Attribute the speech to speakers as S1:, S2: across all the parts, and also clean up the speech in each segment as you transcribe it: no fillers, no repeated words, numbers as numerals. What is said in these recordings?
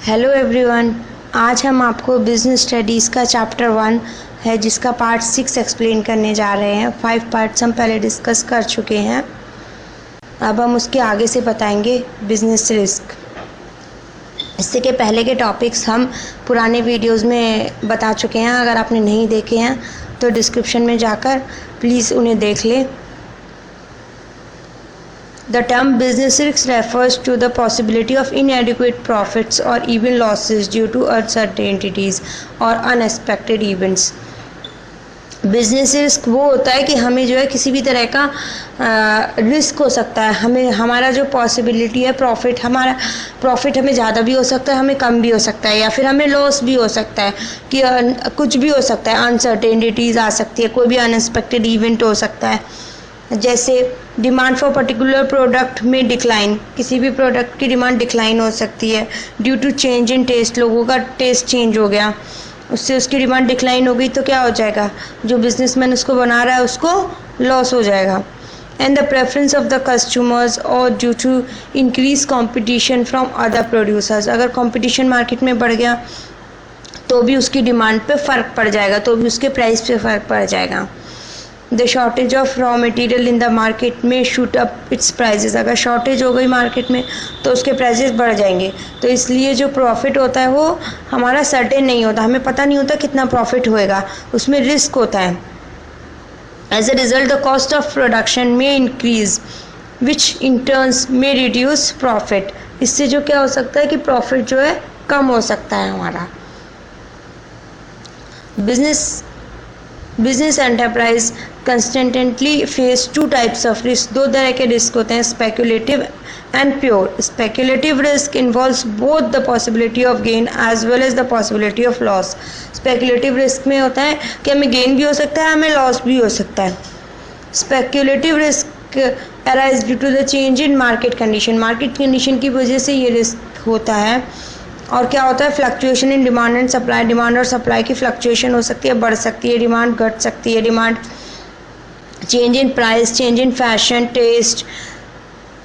S1: Hello everyone, आज हम आपको बिजनेस स्टडीज़ का चैप्टर 1 है जिसका पार्ट 6 एक्सप्लेन करने जा रहे हैं। 5 पार्ट्स हम पहले डिस्कस कर चुके हैं, अब हम उसके आगे से बताएंगे बिजनेस रिस्क। इससे के पहले के टॉपिक्स हम पुराने वीडियोस में बता चुके हैं। अगर आपने नहीं देखे हैं तो डिस्क्रिप्शन में जाकर प्लीज़ उन्हें देख लें। The term business risk refers to the possibility of inadequate profits or even losses due to uncertainties or unexpected events. Business risk वो होता है कि हमें जो है किसी भी तरह का रिस्क हो सकता है। हमें हमारा जो पॉसिबिलिटी है हमारा प्रॉफिट हमें ज़्यादा भी हो सकता है, हमें कम भी हो सकता है, या फिर हमें लॉस भी हो सकता है कि कुछ भी हो सकता है। अनसर्टेनिटीज़ आ सकती है, कोई भी अनएक्सपेक्टेड इवेंट हो सकता है। जैसे demand for particular product may decline, किसी भी प्रोडक्ट की डिमांड डिक्लाइन हो सकती है due to change in taste. लोगों का टेस्ट चेंज हो गया, उससे उसकी डिमांड डिक्लाइन हो गई तो क्या हो जाएगा, जो बिजनेसमैन उसको बना रहा है उसको लॉस हो जाएगा। And the preference of the customers और due to increase competition from other producers. अगर कॉम्पिटिशन मार्केट में बढ़ गया तो भी उसकी डिमांड पे फ़र्क पड़ जाएगा, तो भी उसके प्राइस पे फ़र्क पड़ जाएगा। The shortage of raw material in the market में शूट अप इट्स प्राइजेस। अगर शॉर्टेज हो गई मार्केट में तो उसके प्राइजेस बढ़ जाएंगे, तो इसलिए जो प्रॉफिट होता है वो हमारा सर्टेन नहीं होता, हमें पता नहीं होता कितना प्रॉफिट होएगा, उसमें रिस्क होता है। As a result the cost of production may increase which in turns may reduce profit. इससे जो क्या हो सकता है कि प्रॉफिट जो है कम हो सकता है हमारा। Business enterprise constantly face 2 types of risk. 2 तरह के रिस्क होते हैं, speculative and pure. Speculative risk involves both the possibility of gain as well as the possibility of loss. Speculative risk में होता है कि हमें गेन भी हो सकता है, हमें लॉस भी हो सकता है। Speculative risk arise due to the change in market condition. Market condition की वजह से ये रिस्क होता है। और क्या होता है, fluctuation in demand and supply. Demand और सप्लाई की फ्लक्चुएशन हो सकती है, बढ़ सकती है डिमांड, घट सकती है demand. Change in price, change in fashion, taste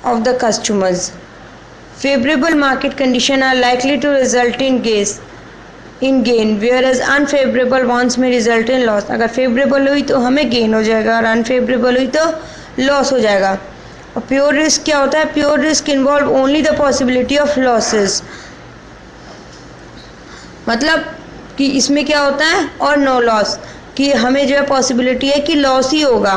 S1: of the customers. Favourable market condition are likely to result in gain whereas unfavourable ones may result in loss. अगर फेवरेबल हुई तो हमें गेन हो जाएगा और अनफेवरेबल हुई तो loss हो जाएगा। और प्योर रिस्क क्या होता है, pure risk involve only the possibility of losses. मतलब कि इसमें क्या होता है, और नो लॉस, कि हमें जो है पॉसिबिलिटी है कि लॉस ही होगा।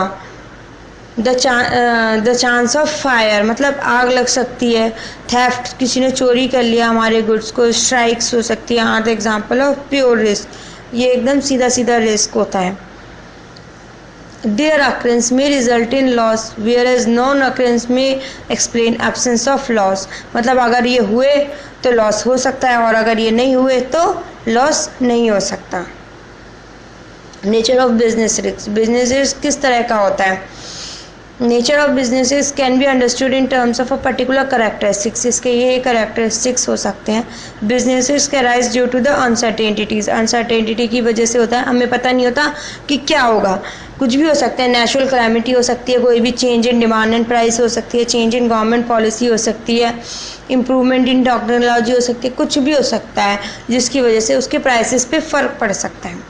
S1: द चांस ऑफ फायर, मतलब आग लग सकती है। थेफ्ट, किसी ने चोरी कर लिया हमारे गुड्स को। स्ट्राइक्स हो सकती है। Are the example of pure risk. ये एकदम सीधा सीधा रिस्क होता है। Their occurrence may result in loss whereas non occurrence may explain absence of loss. मतलब अगर ये हुए तो लॉस हो सकता है और अगर ये नहीं हुए तो लॉस नहीं हो सकता। Nature of business risk. Business risk किस तरह का होता है? Nature of business risk can be understood in terms of a particular characteristics. इसके ये करेक्टरिस्टिक्स हो सकते हैं। Business risk arise due to the uncertainties. Uncertainty की वजह से होता है, हमें पता नहीं होता कि क्या होगा। कुछ भी हो सकता है, नेचुरल कैलामिटी हो सकती है, कोई भी change in demand and price हो सकती है, चेंज इन गवर्नमेंट पॉलिसी हो सकती है, इम्प्रूवमेंट इन टेक्नोलॉजी हो सकती है, कुछ भी हो सकता है जिसकी वजह से उसके प्राइसेस पे फ़र्क पड़ सकता है।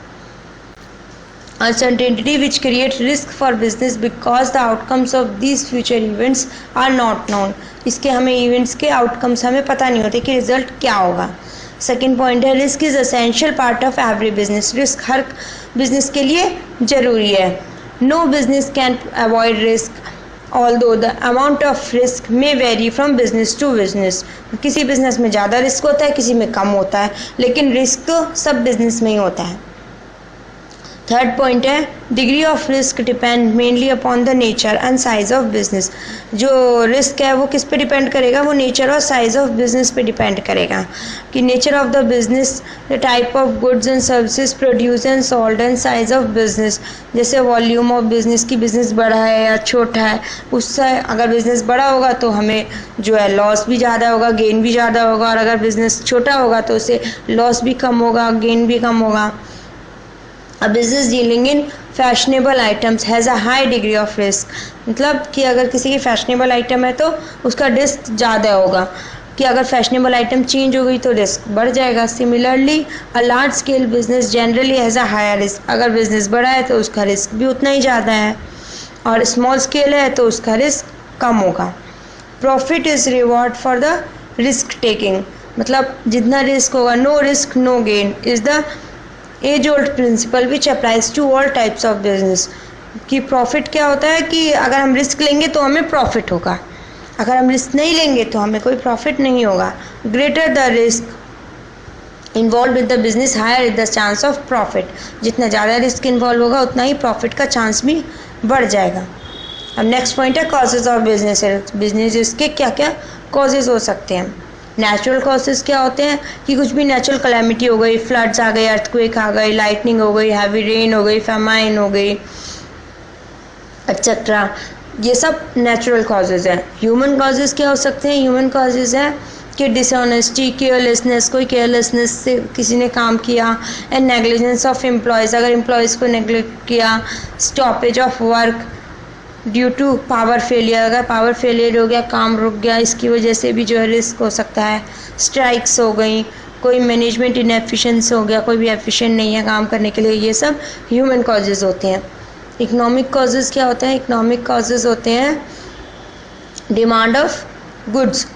S1: Uncertainty which create risk for business because the outcomes of these future events are not known. इसके हमें इवेंट्स के आउटकम्स हमें पता नहीं होते कि रिजल्ट क्या होगा। सेकेंड पॉइंट है, risk is essential part of every business. Risk हर बिजनेस के लिए ज़रूरी है। No business can avoid risk although the amount of risk may vary from business to business. किसी बिजनेस में ज़्यादा रिस्क होता है, किसी में कम होता है, लेकिन रिस्क तो सब बिजनेस में ही होता है। थर्ड पॉइंट है, degree of risk depend mainly upon the nature and size of business. जो रिस्क है वो किस पे डिपेंड करेगा, वो नेचर और साइज ऑफ बिजनेस पे डिपेंड करेगा। कि nature of the business, the type of goods and services produce and sold and size of business. जैसे वॉल्यूम ऑफ बिजनेस की बिजनेस बड़ा है या छोटा है, उससे अगर बिजनेस बड़ा होगा तो हमें जो है लॉस भी ज़्यादा होगा, गेन भी ज़्यादा होगा, और अगर बिजनेस छोटा होगा तो उससे लॉस भी कम होगा, गेन भी कम होगा। A business dealing in fashionable items has a high degree of risk। मतलब कि अगर किसी की फैशनेबल आइटम है तो उसका रिस्क ज़्यादा होगा। कि अगर फैशनेबल आइटम चेंज हो गई तो रिस्क बढ़ जाएगा। Similarly a large scale business generally has a higher risk, अगर बिजनेस बड़ा है तो उसका रिस्क भी उतना ही ज़्यादा है, और स्मॉल स्केल है तो उसका रिस्क कम होगा। Profit is reward for the risk taking, मतलब जितना रिस्क होगा, no risk no gain is the age old principle which applies to all types of business. कि प्रॉफिट क्या होता है कि अगर हम रिस्क लेंगे तो हमें प्रॉफिट होगा, अगर हम रिस्क नहीं लेंगे तो हमें कोई प्रॉफिट नहीं होगा। Greater the risk involve with the business higher is the chance of profit, जितना ज़्यादा रिस्क इन्वॉल्व होगा उतना ही प्रॉफिट का चांस भी बढ़ जाएगा। अब नेक्स्ट पॉइंट है कॉजेज ऑफ बिजनेस। बिजनेस के क्या क्या कॉजेज हो सकते हैं। नेचुरल कॉजेज क्या होते हैं कि कुछ भी नेचुरल कैलेमिटी हो गई, फ्लड्स आ गए, अर्थक्वेक आ गई, लाइटनिंग हो गई, हैवी रेन हो गई, फेमाइन हो गई एक्सेट्रा, ये सब नेचुरल कॉजेज हैं। ह्यूमन कॉजेज क्या हो सकते हैं। ह्यूमन कॉजेज हैं कि डिसऑनेस्टी, केयरलेसनेस, कोई केयरलेसनेस से किसी ने काम किया, एंड नेग्लिजेंस ऑफ एम्प्लॉयज़, अगर एम्प्लॉयज़ को नेग्लेक्ट किया, stoppage of work due to power failure, अगर पावर फेलियर हो गया, काम रुक गया, इसकी वजह से भी जो है रिस्क हो सकता है। स्ट्राइक्स हो गई, कोई मैनेजमेंट इनएफिशिएंसी हो गया, कोई भी एफिशिएंट नहीं है काम करने के लिए, ये सब ह्यूमन कॉजेज होते हैं। इकोनॉमिक कॉजेज़ क्या होते हैं। इकोनॉमिक कॉजेज़ होते हैं demand of goods,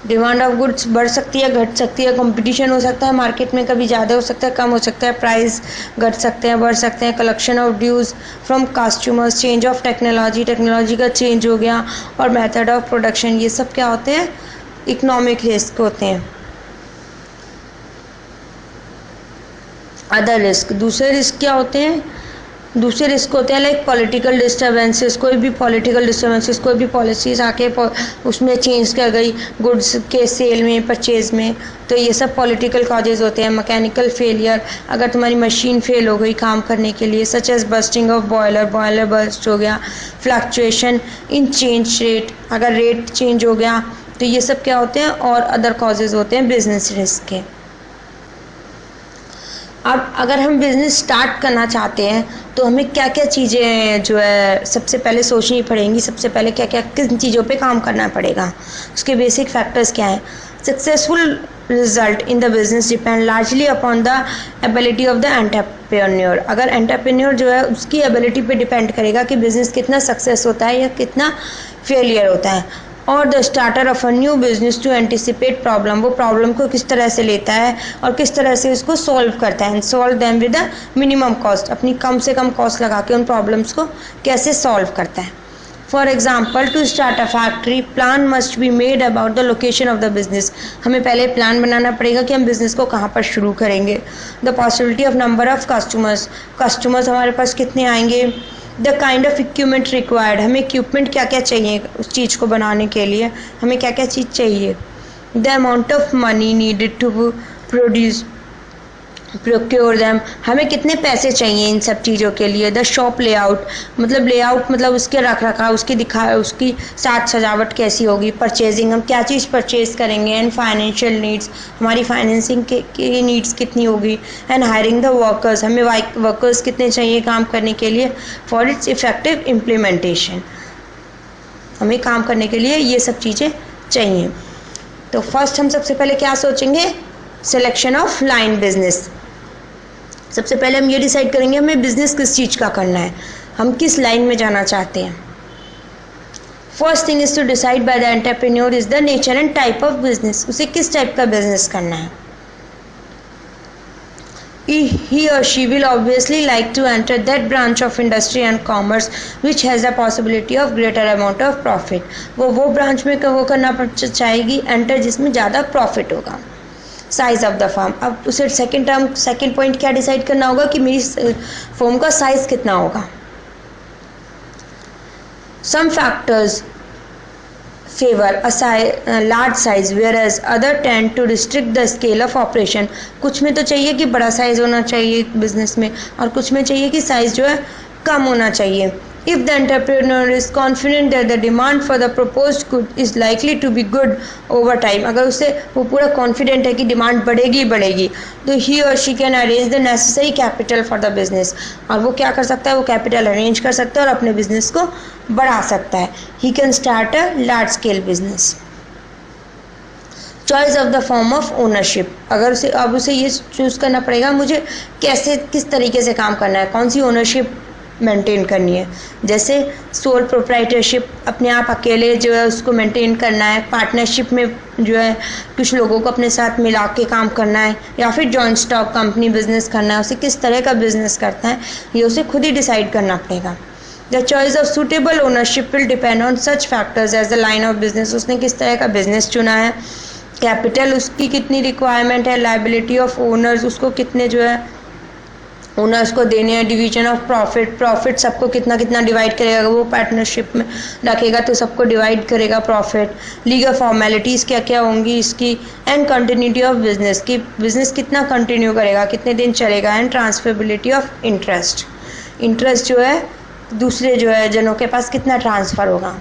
S1: demand of goods बढ़ सकती है, घट सकती है, कंपटीशन हो सकता है मार्केट में, कभी ज़्यादा हो सकता है, कम हो सकता है, प्राइस घट सकते हैं, बढ़ सकते हैं। Collection of dues from customers, change of technology, technology का चेंज हो गया, और मेथड ऑफ प्रोडक्शन, ये सब क्या होते हैं, इकोनॉमिक रिस्क होते हैं। अदर रिस्क, दूसरे रिस्क क्या होते हैं। दूसरे रिस्क होते हैं लाइक पॉलिटिकल डिस्टर्बेंसेस, कोई भी पॉलिटिकल डिस्टर्बेंसेस, कोई भी पॉलिसीज़ आके उसमें चेंज कर गई गुड्स के सेल में, परचेज में, तो ये सब पॉलिटिकल कॉजेज़ होते हैं। मैकेनिकल फेलियर, अगर तुम्हारी मशीन फेल हो गई काम करने के लिए, such as bursting of boiler, boiler burst हो गया। फ्लक्चुएशन इन चेंज रेट, अगर रेट चेंज हो गया, तो ये सब क्या होते हैं, और अदर कॉजेज़ होते हैं बिजनेस रिस्क के। अब अगर हम बिज़नेस स्टार्ट करना चाहते हैं तो हमें क्या क्या चीज़ें जो है सबसे पहले सोचनी पड़ेंगी, सबसे पहले क्या क्या किन चीज़ों पे काम करना पड़ेगा, उसके बेसिक फैक्टर्स क्या हैं। Successful result in the business depend largely upon the ability of the entrepreneur, अगर एंटरप्रेन्योर जो है उसकी एबिलिटी पे डिपेंड करेगा कि बिज़नेस कितना सक्सेस होता है या कितना फेलियर होता है। और the starter of a new business to anticipate problem, वो प्रॉब्लम को किस तरह से लेता है और किस तरह से उसको सॉल्व करता है, and solve them with the minimum cost, अपनी कम से कम कॉस्ट लगा के उन प्रॉब्लम्स को कैसे सॉल्व करता है। For example, to start a factory plan must be made about the location of the business, हमें पहले प्लान बनाना पड़ेगा कि हम बिज़नेस को कहाँ पर शुरू करेंगे। The possibility of number of customers, customers हमारे पास कितने आएंगे। The kind of equipment required, हमें इक्विपमेंट क्या क्या चाहिए उस चीज़ को बनाने के लिए, हमें क्या क्या चीज़ चाहिए। The amount of money needed to produce procure them, हमें कितने पैसे चाहिए इन सब चीज़ों के लिए। द शॉप लेआउट, लेआउट मतलब उसके रख रखाव, उसकी साज सजावट कैसी होगी। परचेजिंग, हम क्या चीज़ परचेज करेंगे। एंड फाइनेंशियल नीड्स, हमारी फाइनेंसिंग की नीड्स कितनी होगी। एंड हायरिंग द वर्कर्स, हमें वर्कर्स कितने चाहिए काम करने के लिए। फॉर इट्स इफेक्टिव इम्प्लीमेंटेशन, हमें काम करने के लिए ये सब चीज़ें चाहिए। तो फर्स्ट हम सबसे पहले क्या सोचेंगे, सिलेक्शन ऑफ लाइन बिजनेस। सबसे पहले हम ये डिसाइड करेंगे हमें बिजनेस किस चीज़ का करना है, हम किस लाइन में जाना चाहते हैं। First thing is to decide by the entrepreneur is the nature and type of business, उसे किस टाइप का बिजनेस करना है। He or she will obviously like to enter that branch of industry and commerce which has the possibility of greater amount of profit, वो branch में वो करना चाहेगी एंटर जिसमें ज़्यादा प्रॉफिट होगा। साइज ऑफ द फर्म, अब उसे सेकेंड पॉइंट क्या डिसाइड करना होगा कि मेरी फर्म का साइज कितना होगा। Some factors favor a large size whereas other tend to restrict the scale of operation, कुछ में तो चाहिए कि बड़ा साइज होना चाहिए बिजनेस में और कुछ में चाहिए कि साइज जो है कम होना चाहिए। If the entrepreneur is confident that the demand for the proposed good is likely to be good over time, अगर उसे वो पूरा कॉन्फिडेंट है कि डिमांड बढ़ेगी बढ़ेगी, तो he or she can arrange the necessary capital for the business, और वो क्या कर सकता है, वो कैपिटल अरेंज कर सकता है और अपने बिजनेस को बढ़ा सकता है। He can start a large scale business. Choice of the form of ownership, अगर उसे अब उसे ये चूज़ करना पड़ेगा मुझे कैसे किस तरीके से काम करना है, कौन सी ओनरशिप मेंटेन करनी है। जैसे सोल प्रोप्राइटरशिप, अपने आप अकेले जो है उसको मेंटेन करना है, पार्टनरशिप में जो है कुछ लोगों को अपने साथ मिला के काम करना है, या फिर जॉइंट स्टॉक कंपनी बिजनेस करना है। उसे किस तरह का बिजनेस करता है ये उसे खुद ही डिसाइड करना पड़ेगा। The choice of suitable ownership will depend on such factors as the line of business, उसने किस तरह का बिजनेस चुना है, कैपिटल उसकी कितनी रिक्वायरमेंट है, लायबिलिटी ऑफ ओनर्स उसको कितने जो है ओनर्स को देने हैं, डिवीजन ऑफ प्रॉफिट सबको कितना कितना डिवाइड करेगा, अगर वो पार्टनरशिप में रखेगा तो सबको डिवाइड करेगा प्रॉफिट, लीगल फॉर्मेलिटीज़ क्या क्या होंगी इसकी, एंड कंटिन्यूटी ऑफ बिजनेस की बिजनेस कितना कंटिन्यू करेगा, कितने दिन चलेगा, एंड ट्रांसफरेबिलिटी ऑफ इंटरेस्ट जो है दूसरे जो है जनों के पास कितना ट्रांसफ़र होगा।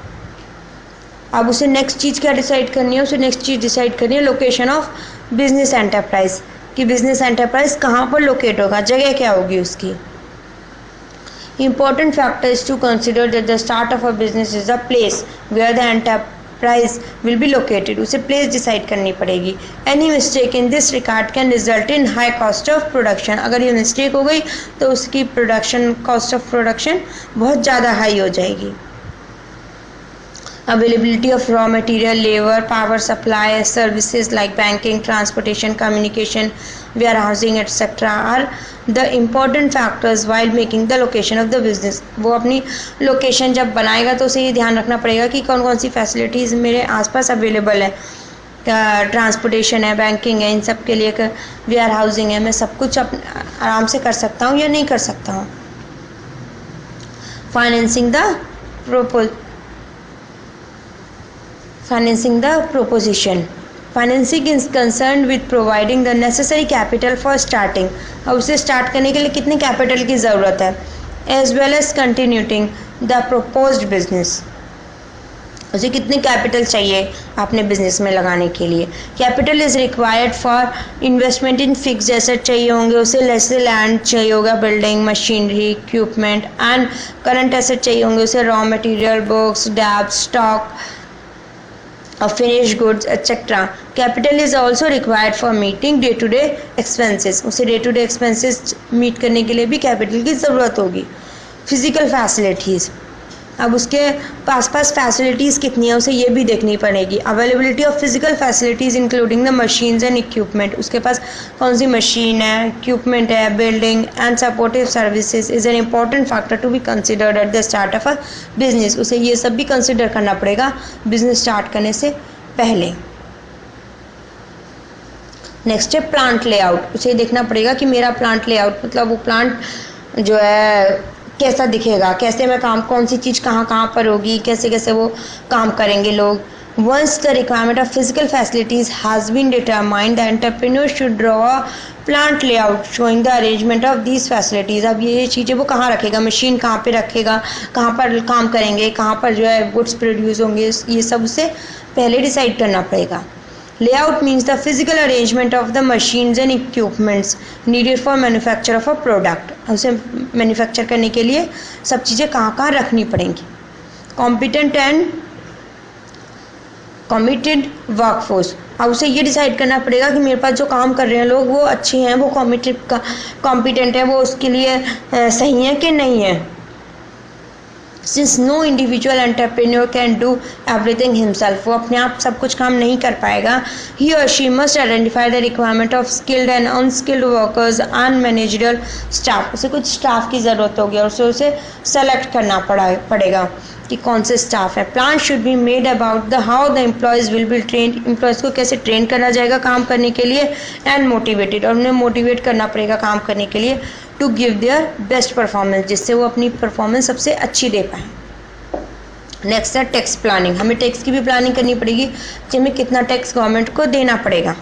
S1: अब उसे नेक्स्ट चीज़ क्या डिसाइड करनी है, उसे नेक्स्ट चीज़ डिसाइड करनी है लोकेशन ऑफ बिजनेस एंटरप्राइज, कि बिजनेस एंटरप्राइज कहाँ पर लोकेट होगा, जगह क्या होगी उसकी। Important factors to consider that the start of a business is the place where the enterprise will be located, उसे प्लेस डिसाइड करनी पड़ेगी। Any mistake in this regard can result in high cost of production, अगर ये mistake हो गई तो उसकी cost of production बहुत ज़्यादा हाई हो जाएगी। Availability of raw material, labor, power supply, services like banking, transportation, communication, warehousing, etc. are the important factors while making the location of the business. वो अपनी लोकेशन जब बनाएगा तो उसे ये ध्यान रखना पड़ेगा कि कौन कौन सी फैसिलिटीज़ मेरे आसपास अवेलेबल है, ट्रांसपोर्टेशन है, बैंकिंग है, इन सब के लिए वेयर हाउसिंग है, मैं सब कुछ आराम से कर सकता हूँ या नहीं कर सकता हूँ। Financing the proposition. Financing is concerned with providing the necessary capital for starting. अब उसे स्टार्ट करने के लिए कितने कैपिटल की ज़रूरत है, as well as continuing the proposed business. उसे कितने कैपिटल चाहिए अपने बिजनेस में लगाने के लिए। Capital is required for investment in fixed asset चाहिए होंगे उसे, जैसे लैंड चाहिए होगा, building, machinery, equipment, and current asset चाहिए होंगे उसे, रॉ मटेरियल, बुक्स, डेब्ट, stock of finished goods etc. Capital is also required for meeting day to day expenses, उसे day to day expenses meet करने के लिए भी capital की ज़रूरत होगी। Physical facilities, अब उसके पास फैसिलिटीज़ कितनी है उसे ये भी देखनी पड़ेगी। Availability of physical facilities including the machines and equipment, उसके पास कौन सी मशीन है, इक्विपमेंट है, building and supportive services is an important factor to be considered at the start of a business, उसे ये सब भी कंसिडर करना पड़ेगा बिजनेस स्टार्ट करने से पहले। नेक्स्ट है प्लांट लेआउट, उसे देखना पड़ेगा कि मेरा प्लांट लेआउट मतलब वो प्लांट जो है कैसा दिखेगा, कैसे मैं काम, कौन सी चीज़ कहाँ कहाँ पर होगी, कैसे कैसे वो काम करेंगे लोग। Once the requirement of physical facilities has been determined the entrepreneur should draw a plant layout showing the arrangement of these facilities. अब ये चीज़ें वो कहाँ रखेगा, मशीन कहाँ पे रखेगा, कहाँ पर काम करेंगे, कहाँ पर जो है गुड्स प्रोड्यूस होंगे, ये सब उसे पहले डिसाइड करना पड़ेगा। Layout means the physical arrangement of the machines and equipments needed for manufacture of a product. उसे मैन्युफैक्चर करने के लिए सब चीज़ें कहाँ कहाँ रखनी पड़ेंगी। Competent and committed workforce, अब उसे ये डिसाइड करना पड़ेगा कि मेरे पास जो काम कर रहे हैं लोग वो अच्छे हैं, वो कॉम्पिटेंट है, वो उसके लिए सही है कि नहीं है। Since no individual entrepreneur can do everything himself, वो अपने आप सब कुछ काम नहीं कर पाएगा, he or she must identify the requirement of skilled and unskilled workers and managerial staff, उसे कुछ स्टाफ की ज़रूरत होगी और उसे सेलेक्ट करना पड़ेगा कि कौन से स्टाफ है। Plan should be made about the how the employees will be train, employees को कैसे ट्रेन करा जाएगा काम करने के लिए, एंड मोटिवेटेड, और उन्हें मोटिवेट करना पड़ेगा काम करने के लिए, to give their best performance, जिससे वो अपनी परफॉर्मेंस सबसे अच्छी दे पाएँ। नेक्स्ट है टैक्स प्लानिंग, हमें टैक्स की भी प्लानिंग करनी पड़ेगी कि हमें कितना टैक्स गवर्नमेंट को देना पड़ेगा।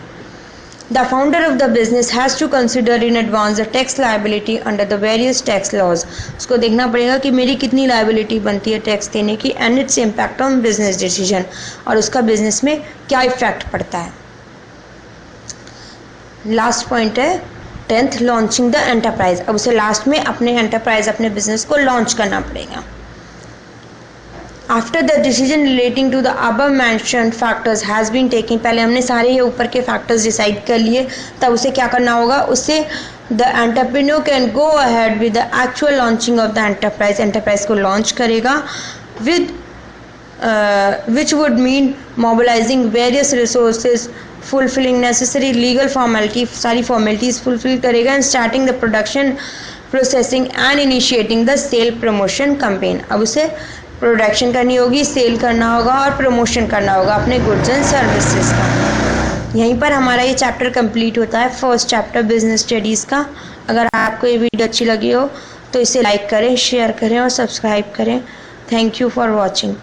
S1: The founder of the business has to consider in advance the tax liability under the various tax laws, उसको देखना पड़ेगा कि मेरी कितनी लायबिलिटी बनती है टैक्स देने की, and its impact on business decision, और उसका बिजनेस में क्या इफेक्ट पड़ता है। लास्ट पॉइंट है 10th लॉन्चिंग द एंटरप्राइज, अब उसे लास्ट में अपने एंटरप्राइज अपने बिजनेस को लॉन्च करना पड़ेगा। After the decision relating to the above mentioned factors has been taking, पहले हमने सारे ये ऊपर के फैक्टर्स डिसाइड कर लिए, तब उसे क्या करना होगा, उससे the entrepreneur can go ahead with the actual launching of the enterprise, enterprise को लॉन्च करेगा with which would mean mobilizing various resources, fulfilling necessary legal formality, सारी formalities fulfill करेगा, and starting the production, processing and initiating the sale promotion campaign. अब उसे production करनी होगी, cell करना होगा और प्रमोशन करना होगा अपने गुड्स एंड सर्विसेज का। यहीं पर हमारा ये चैप्टर कंप्लीट होता है, फर्स्ट चैप्टर बिजनेस स्टडीज़ का। अगर आपको ये वीडियो अच्छी लगी हो तो इसे लाइक करें, शेयर करें और सब्सक्राइब करें। Thank you for watching.